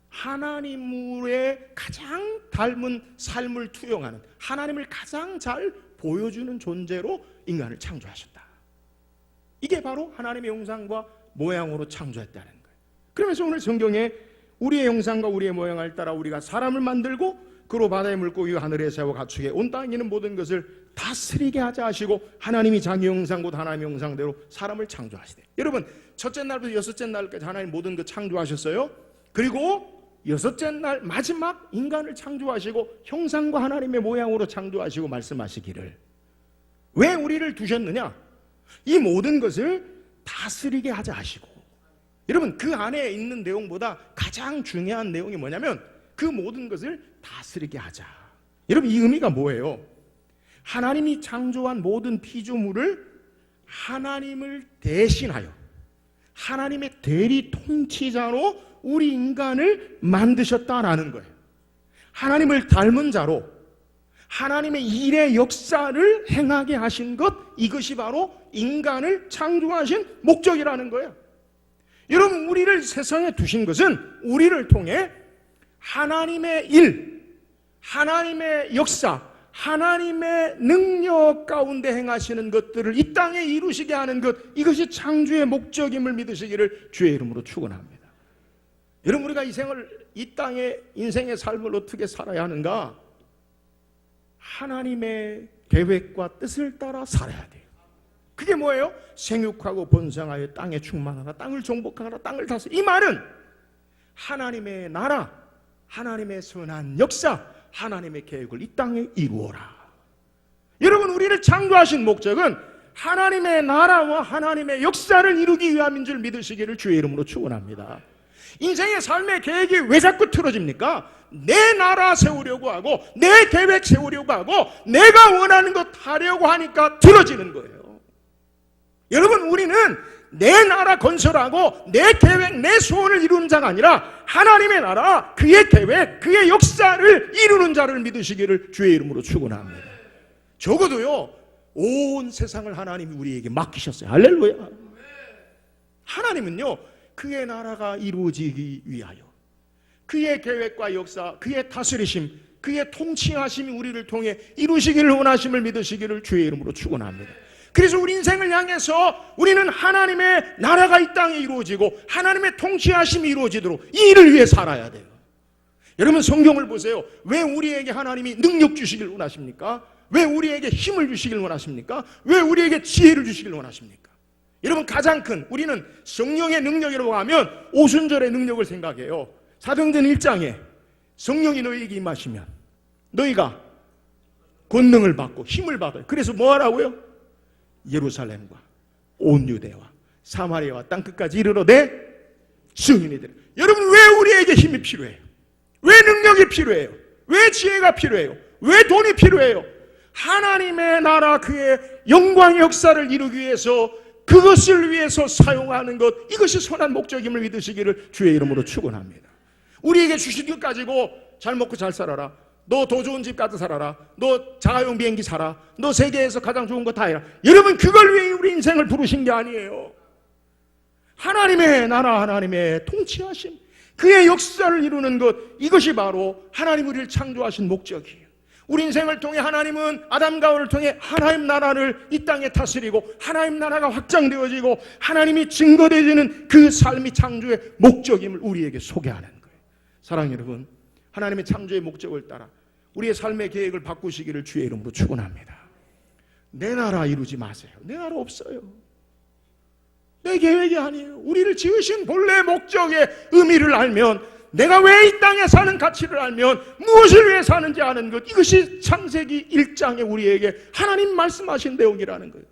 하나님의 가장 닮은 삶을 투영하는, 하나님을 가장 잘 보여주는 존재로 인간을 창조하셨다. 이게 바로 하나님의 형상과 모양으로 창조했다는 거예요. 그러면서 오늘 성경에 우리의 형상과 우리의 모양을 따라 우리가 사람을 만들고 그로 바다의 물고기와 하늘의 새와 가축에 온 땅에 있는 모든 것을 다스리게 하자 하시고 하나님이 자기 형상 곧 하나님의 형상대로 사람을 창조하시되. 여러분, 첫째 날부터 여섯째 날까지 하나님 모든 것 창조하셨어요. 그리고 여섯째 날 마지막 인간을 창조하시고 형상과 하나님의 모양으로 창조하시고 말씀하시기를 왜 우리를 두셨느냐? 이 모든 것을 다스리게 하자 하시고. 여러분, 그 안에 있는 내용보다 가장 중요한 내용이 뭐냐면 그 모든 것을 다스리게 하자. 여러분, 이 의미가 뭐예요? 하나님이 창조한 모든 피조물을 하나님을 대신하여 하나님의 대리 통치자로 우리 인간을 만드셨다라는 거예요. 하나님을 닮은 자로 하나님의 일의 역사를 행하게 하신 것, 이것이 바로 인간을 창조하신 목적이라는 거예요. 여러분, 우리를 세상에 두신 것은 우리를 통해 하나님의 일, 하나님의 역사, 하나님의 능력 가운데 행하시는 것들을 이 땅에 이루시게 하는 것, 이것이 창조의 목적임을 믿으시기를 주의 이름으로 축원합니다. 여러분, 우리가 이 땅의 인생의 삶을 어떻게 살아야 하는가? 하나님의 계획과 뜻을 따라 살아야 돼요. 그게 뭐예요? 생육하고 번성하여 땅에 충만하라, 땅을 정복하라, 땅을 다스리라. 이 말은 하나님의 나라, 하나님의 선한 역사, 하나님의 계획을 이 땅에 이루어라. 여러분, 우리를 창조하신 목적은 하나님의 나라와 하나님의 역사를 이루기 위함인 줄 믿으시기를 주의 이름으로 축원합니다. 인생의 삶의 계획이 왜 자꾸 틀어집니까? 내 나라 세우려고 하고 내 계획 세우려고 하고 내가 원하는 것 하려고 하니까 틀어지는 거예요. 여러분, 우리는 내 나라 건설하고 내 계획, 내 소원을 이루는 자가 아니라 하나님의 나라, 그의 계획, 그의 역사를 이루는 자를 믿으시기를 주의 이름으로 축원합니다. 적어도요, 온 세상을 하나님이 우리에게 맡기셨어요. 할렐루야. 하나님은요, 그의 나라가 이루어지기 위하여 그의 계획과 역사, 그의 다스리심, 그의 통치하심이 우리를 통해 이루시기를 원하심을 믿으시기를 주의 이름으로 축원합니다. 그래서 우리 인생을 향해서 우리는 하나님의 나라가 이 땅에 이루어지고 하나님의 통치하심이 이루어지도록 이 일을 위해 살아야 돼요. 여러분 성경을 보세요. 왜 우리에게 하나님이 능력 주시길 원하십니까? 왜 우리에게 힘을 주시길 원하십니까? 왜 우리에게 지혜를 주시길 원하십니까? 여러분 가장 큰 우리는 성령의 능력이라고 하면 오순절의 능력을 생각해요. 사도행전 1장에 성령이 너희에게 임하시면 너희가 권능을 받고 힘을 받아요. 그래서 뭐 하라고요? 예루살렘과 온 유대와 사마리아와 땅끝까지 이르러 내 증인이 되라. 여러분 왜 우리에게 힘이 필요해요? 왜 능력이 필요해요? 왜 지혜가 필요해요? 왜 돈이 필요해요? 하나님의 나라 그의 영광의 역사를 이루기 위해서 그것을 위해서 사용하는 것, 이것이 선한 목적임을 믿으시기를 주의 이름으로 축원합니다. 우리에게 주신 것 가지고 잘 먹고 잘 살아라, 너 더 좋은 집 가서 살아라, 너 자가용 비행기 사라, 너 세계에서 가장 좋은 거 다 해라. 여러분 그걸 위해 우리 인생을 부르신 게 아니에요. 하나님의 나라, 하나님의 통치하심, 그의 역사를 이루는 것, 이것이 바로 하나님 우리를 창조하신 목적이에요. 우리 인생을 통해 하나님은 아담과 하와를 통해 하나님 나라를 이 땅에 다스리고 하나님 나라가 확장되어지고 하나님이 증거되어지는 그 삶이 창조의 목적임을 우리에게 소개하는 거예요. 사랑하는 여러분, 하나님의 창조의 목적을 따라 우리의 삶의 계획을 바꾸시기를 주의 이름으로 축원합니다. 내 나라 이루지 마세요. 내 나라 없어요. 내 계획이 아니에요. 우리를 지으신 본래 목적의 의미를 알면, 내가 왜 이 땅에 사는 가치를 알면 무엇을 위해 사는지 아는 것, 이것이 창세기 1장에 우리에게 하나님 말씀하신 내용이라는 거예요.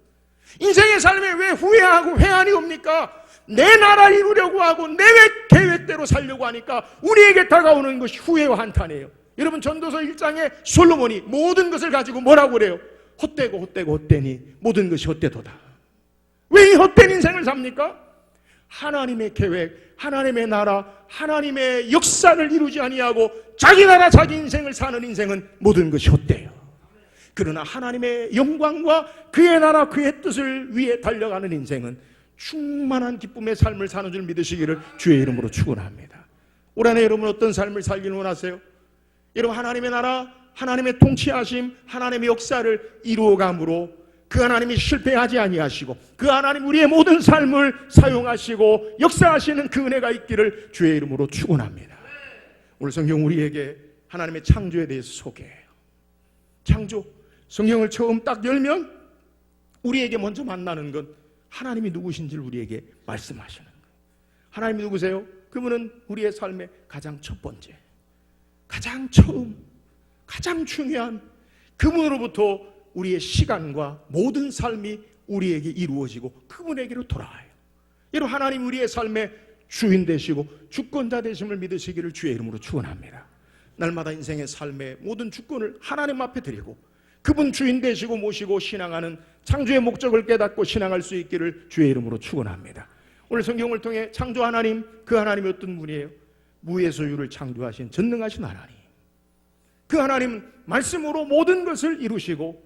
인생의 삶에 왜 후회하고 회한이 옵니까? 내 나라 이루려고 하고 내 계획대로 살려고 하니까 우리에게 다가오는 것이 후회와 한탄이에요. 여러분 전도서 1장에 솔로몬이 모든 것을 가지고 뭐라고 그래요? 헛되고 헛되고 헛되니 모든 것이 헛되도다. 왜 이 헛된 인생을 삽니까? 하나님의 계획, 하나님의 나라, 하나님의 역사를 이루지 아니하고 자기 나라 자기 인생을 사는 인생은 모든 것이 헛돼요. 그러나 하나님의 영광과 그의 나라 그의 뜻을 위해 달려가는 인생은 충만한 기쁨의 삶을 사는 줄 믿으시기를 주의 이름으로 축원합니다. 올 한해 여러분 어떤 삶을 살기를 원하세요? 여러분 하나님의 나라, 하나님의 통치하심, 하나님의 역사를 이루어감으로 그 하나님이 실패하지 아니하시고 그 하나님 우리의 모든 삶을 사용하시고 역사하시는 그 은혜가 있기를 주의 이름으로 축원합니다. 오늘 성경 우리에게 하나님의 창조에 대해서 소개해요. 창조, 성경을 처음 딱 열면 우리에게 먼저 만나는 건 하나님이 누구신지를 우리에게 말씀하시는 거예요. 하나님이 누구세요? 그분은 우리의 삶의 가장 첫 번째, 가장 처음, 가장 중요한 그분으로부터 우리의 시간과 모든 삶이 우리에게 이루어지고 그분에게로 돌아와요. 여러분 하나님 우리의 삶의 주인 되시고 주권자 되심을 믿으시기를 주의 이름으로 축원합니다. 날마다 인생의 삶의 모든 주권을 하나님 앞에 드리고 그분 주인 되시고 모시고 신앙하는 창조의 목적을 깨닫고 신앙할 수 있기를 주의 이름으로 축원합니다. 오늘 성경을 통해 창조 하나님, 그 하나님이 어떤 분이에요? 무의 소유를 창조하신 전능하신 하나님. 그 하나님 말씀으로 모든 것을 이루시고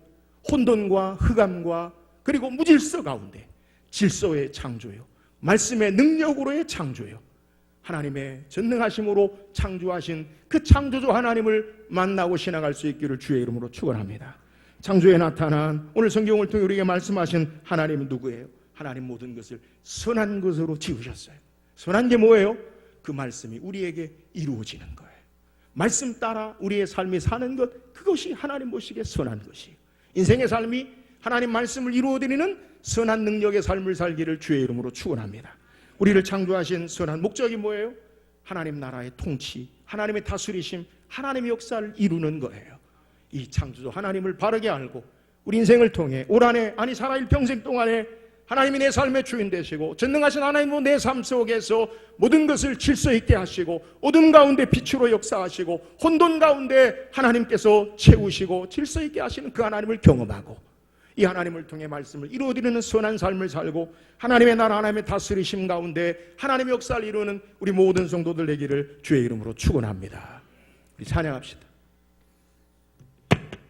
혼돈과 흑암과 그리고 무질서 가운데 질서의 창조요, 말씀의 능력으로의 창조요, 하나님의 전능하심으로 창조하신 그 창조주 하나님을 만나고 신앙할 수 있기를 주의 이름으로 축원합니다. 창조에 나타난 오늘 성경을 통해 우리에게 말씀하신 하나님은 누구예요? 하나님 모든 것을 선한 것으로 지으셨어요. 선한 게 뭐예요? 그 말씀이 우리에게 이루어지는 거예요. 말씀 따라 우리의 삶이 사는 것, 그것이 하나님 보시기에 선한 것이에요. 인생의 삶이 하나님 말씀을 이루어드리는 선한 능력의 삶을 살기를 주의 이름으로 축원합니다. 우리를 창조하신 선한 목적이 뭐예요? 하나님 나라의 통치, 하나님의 다스리심, 하나님의 역사를 이루는 거예요. 이 창조주 하나님을 바르게 알고 우리 인생을 통해 올 한해 아니 살아일 평생 동안에 하나님이 내 삶의 주인 되시고 전능하신 하나님으로 내 삶 속에서 모든 것을 질서 있게 하시고 어둠 가운데 빛으로 역사하시고 혼돈 가운데 하나님께서 채우시고 질서 있게 하시는 그 하나님을 경험하고 이 하나님을 통해 말씀을 이루어드리는 선한 삶을 살고 하나님의 나라 하나님의 다스리심 가운데 하나님의 역사를 이루는 우리 모든 성도들 되기를 주의 이름으로 축원합니다. 우리 찬양합시다.